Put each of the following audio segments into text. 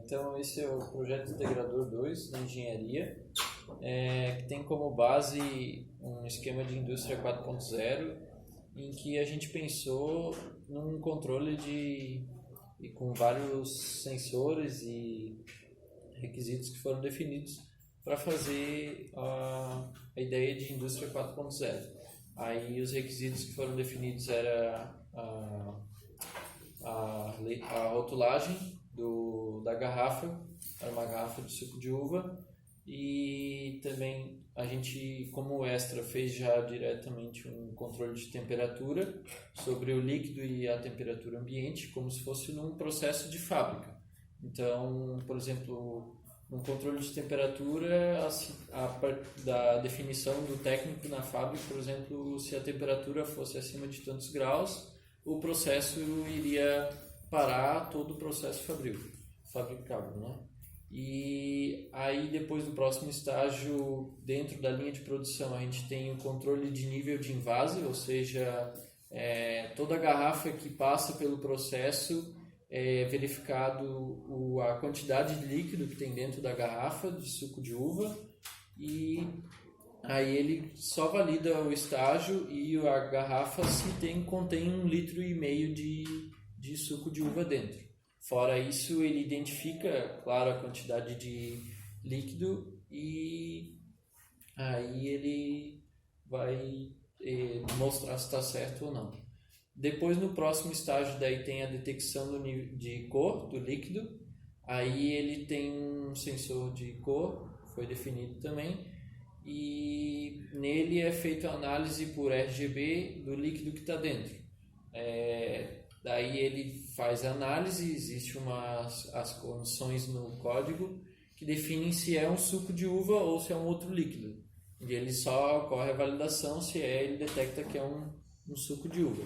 Então, esse é o projeto Integrador 2 da engenharia, que tem como base um esquema de indústria 4.0, em que a gente pensou num controle e com vários sensores e requisitos que foram definidos para fazer a ideia de indústria 4.0. Aí os requisitos que foram definidos era a rotulagem da garrafa, era uma garrafa de suco de uva, e também a gente, como extra, fez já diretamente um controle de temperatura sobre o líquido e a temperatura ambiente, como se fosse num processo de fábrica. Então, por exemplo, no controle de temperatura, da definição do técnico na fábrica, por exemplo, se a temperatura fosse acima de tantos graus, o processo iria parar todo o processo fabricável, né? E aí, depois do próximo estágio, dentro da linha de produção, a gente tem o controle de nível de invase, ou seja, toda a garrafa que passa pelo processo é verificado a quantidade de líquido que tem dentro da garrafa de suco de uva, e aí ele só valida o estágio e a garrafa se contém 1,5 litro de suco de uva dentro. Fora isso, ele identifica, claro, a quantidade de líquido, e aí ele vai mostrar se está certo ou não. Depois, no próximo estágio, daí tem a detecção de cor do líquido. Aí ele tem um sensor de cor, foi definido também, e nele é feita a análise por RGB do líquido que está dentro. Daí ele faz a análise, existem as condições no código que definem se é um suco de uva ou se é um outro líquido. E ele só ocorre a validação se ele detecta que é um suco de uva.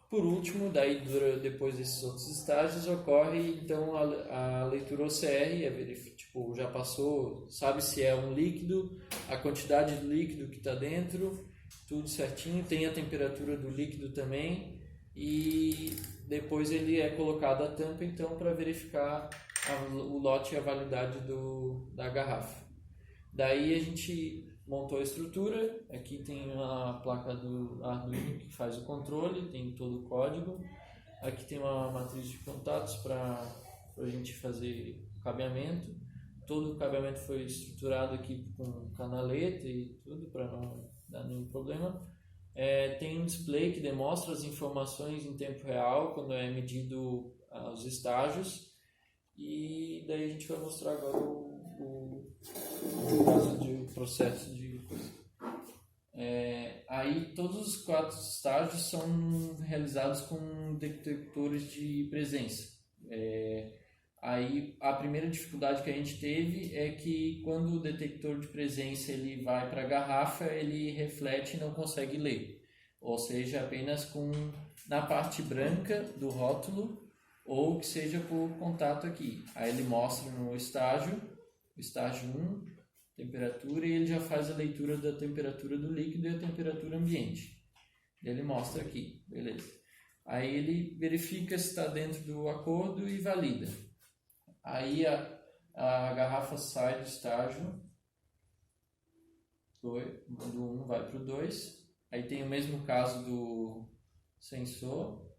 Por último, daí depois desses outros estágios, ocorre então a leitura OCR, já passou, sabe se é um líquido, a quantidade de líquido que está dentro, tudo certinho, tem a temperatura do líquido também, e depois ele é colocado a tampa então para verificar o lote e a validade da garrafa. Daí a gente montou a estrutura, aqui tem a placa do Arduino que faz o controle, tem todo o código, aqui tem uma matriz de contatos para a gente fazer o cabeamento. Todo o cabeamento foi estruturado aqui com canaleta e tudo para não dar nenhum problema. Tem um display que demonstra as informações em tempo real quando é medido os estágios, e daí a gente vai mostrar agora o caso de processo de aí todos os 4 estágios são realizados com detectores de presença. Aí a primeira dificuldade que a gente teve é que quando o detector de presença ele vai para a garrafa, ele reflete e não consegue ler, ou seja, apenas na parte branca do rótulo, ou que seja por contato aqui. Aí ele mostra no estágio 1, temperatura, e ele já faz a leitura da temperatura do líquido e a temperatura ambiente. Ele mostra aqui, beleza. Aí ele verifica se está dentro do acordo e valida. Aí a garrafa sai do estágio do 1, vai para o 2. Aí tem o mesmo caso do sensor.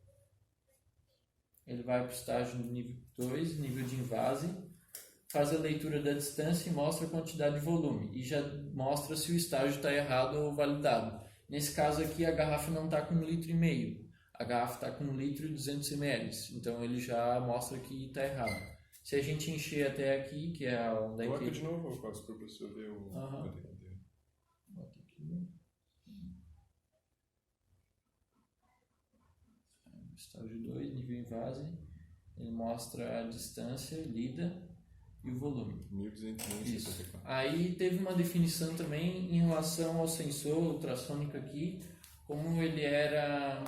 Ele vai para o estágio do nível 2, nível de invase, faz a leitura da distância e mostra a quantidade de volume. E já mostra se o estágio está errado ou validado. Nesse caso aqui, a garrafa não está com 1,5 litro. A garrafa está com 1 litro e 200 ml. Então ele já mostra que está errado. Se a gente encher até aqui, que é onde coloca de novo, eu passo para o professor ver o... Bota aqui. Estágio 2, nível invase. Ele mostra a distância lida e o volume. 1.200. Aí teve uma definição também em relação ao sensor ultrassônico aqui, como ele era...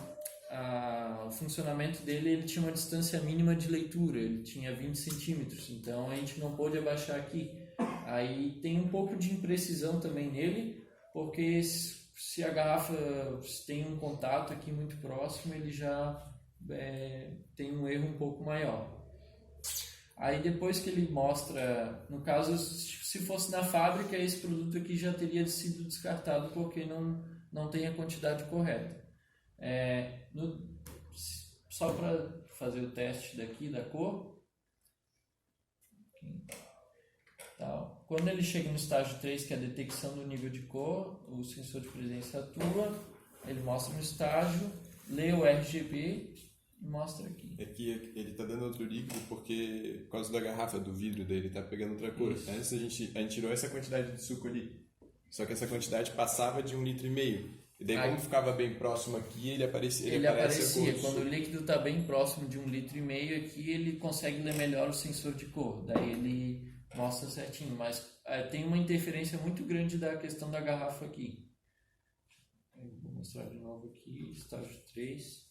o funcionamento dele, ele tinha uma distância mínima de leitura, ele tinha 20 centímetros, então a gente não pôde abaixar aqui. Aí tem um pouco de imprecisão também nele, porque se a garrafa tem um contato aqui muito próximo, ele já tem um erro um pouco maior. Aí depois que ele mostra, no caso, se fosse na fábrica, esse produto aqui já teria sido descartado porque não tem a quantidade correta. Só para fazer o teste daqui da cor. Tal. Quando ele chega no estágio 3, que é a detecção do nível de cor, o sensor de presença atua, ele mostra no estágio, lê o RGB e mostra aqui. Aqui ele está dando outro líquido porque, por causa da garrafa, do vidro dele, está pegando outra cor. Isso. Antes a gente tirou essa quantidade de suco ali, só que essa quantidade passava de 1,5 litro. E daí, como ficava bem próximo aqui, ele aparecia. Quando o líquido está bem próximo de 1,5 litro aqui, ele consegue ler melhor o sensor de cor. Daí ele mostra certinho, mas tem uma interferência muito grande da questão da garrafa aqui. Eu vou mostrar de novo aqui, estágio 3.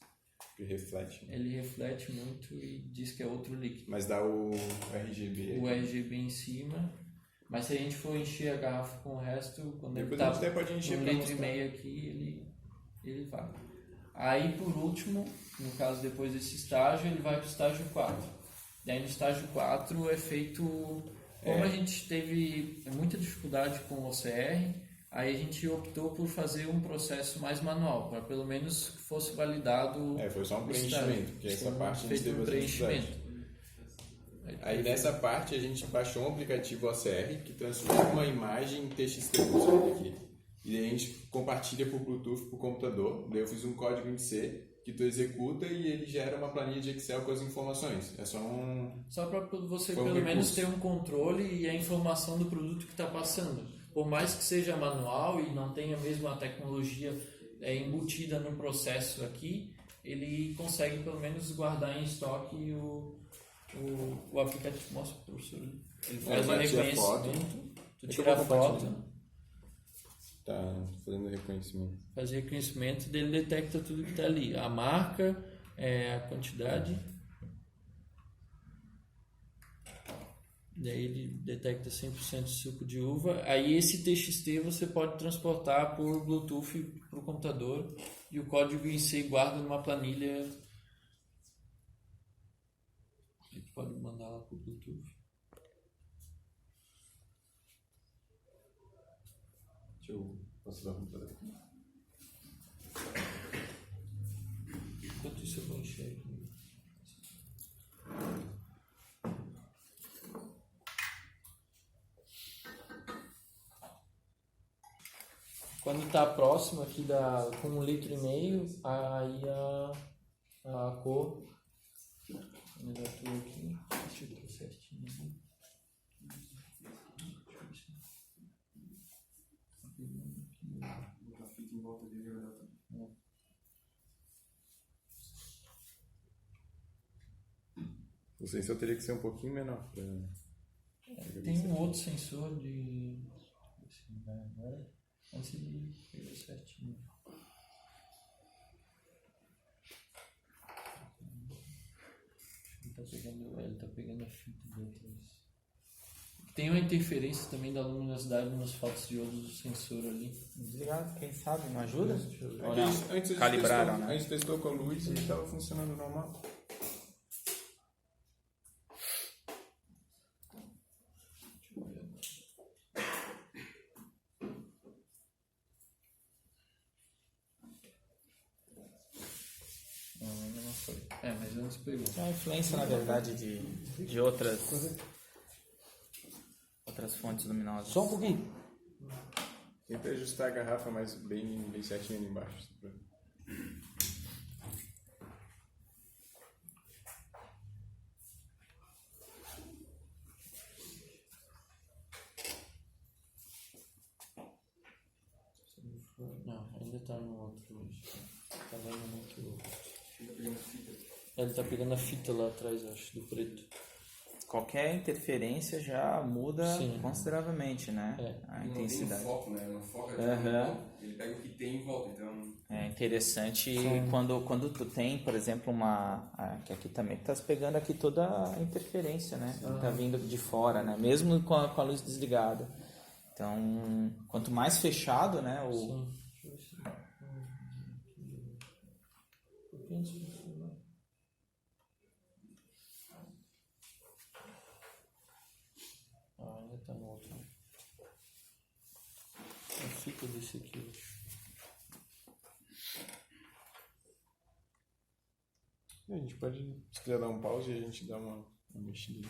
Ele reflete. Ele reflete muito e diz que é outro líquido. Mas dá o RGB. O RGB em cima. Mas se a gente for encher a garrafa com o resto, quando ele tá está pode encher 1,5 litro aqui, ele vai. Aí, por último, no caso depois desse estágio, ele vai para o estágio 4. Daí no estágio 4 é feito... Como a gente teve muita dificuldade com o OCR, aí a gente optou por fazer um processo mais manual, para pelo menos que fosse validado... foi só um preenchimento, porque essa parte a gente teve preenchimento. Aí nessa parte a gente baixou um aplicativo OCR que transforma uma imagem em TXT aqui. E aí a gente compartilha por Bluetooth para o computador. Daí eu fiz um código em C que tu executa e ele gera uma planilha de Excel com as informações. É só para você pelo menos ter um controle e a informação do produto que está passando. Por mais que seja manual e não tenha mesmo a tecnologia embutida no processo aqui, ele consegue pelo menos guardar em estoque o aplicativo. Mostra para o professor. Ele faz o reconhecimento. Tu tira a foto. Tá fazendo reconhecimento. Faz reconhecimento, dele detecta tudo que está ali. A marca, a quantidade. Daí ele detecta 100% de suco de uva. Aí esse TXT você pode transportar por Bluetooth para o computador. E o código em C guarda numa planilha. A gente pode mandar lá para o Bluetooth. Deixa eu passar o computador aqui. Enquanto isso eu vou encher aqui. Quando está próximo aqui com 1,5 litro, aí a cor atua aqui. Deixa eu ver certinho aqui. Botar fita em volta dele vai dar também. O sensor teria que ser um pouquinho menor. Tem um outro sensor de... Antes ele pegou certinho. Ele tá pegando a fita dele. Tem uma interferência também da luminosidade nas fotos de olhos do sensor ali. Desligado, quem sabe, não ajuda? Antes Calibraram, né? A gente testou com a luz e estava funcionando normal. Não foi. Mas antes pegou. É a influência, na verdade, de outras fontes luminosas. Só um pouquinho. Tenta ajustar a garrafa mais bem certinho ali embaixo. Não, ainda tá no outro. Tá dando muito. Ele tá pegando a fita lá atrás, acho, do preto. Qualquer interferência já muda consideravelmente, né? A intensidade. Não foco, né? Não foca, ele pega o que tem em volta, então... É interessante quando tu tem, por exemplo, que aqui também tá pegando aqui toda a interferência, né? Tá vindo de fora, né? Mesmo com a luz desligada. Então, quanto mais fechado, né? Sim. Deixa eu ver se... gosto desse aqui. A gente pode, se quiser dar um pause, a gente dá uma mexida.